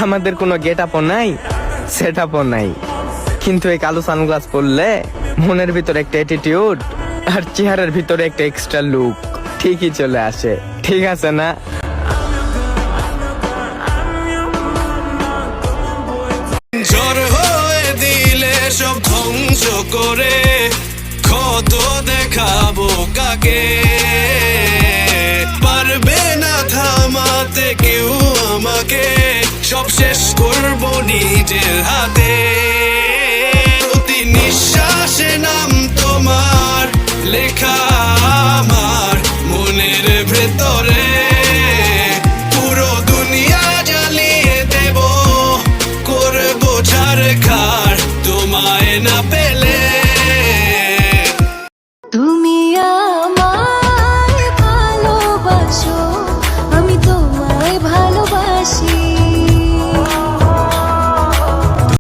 আমাদের কোনো গেট আপও নাই, সেট আপও নাই, কিন্তু এই কালো সানগ্লাস পরলে মনের ভিতরে একটা অ্যাটিটিউড আর চেহারার ভিতরে একটা এক্সট্রা লুক ঠিকই চলে আসে। ঠিক আছে না? ঝড় হয়ে দিলে সব ধ্বংস করে কত দেখাবো কাকে, পারবে না থামাতে কেউ আমাকে, সব শেষ করবো নিজের হাতে। প্রতি নিঃশ্বাসে নাম তোমার লেখা আমার মনের ভেতরে, পুরো দুনিয়া জ্বালিয়ে দেব, করবো ছাড়খাড় তোমায় না পেলে।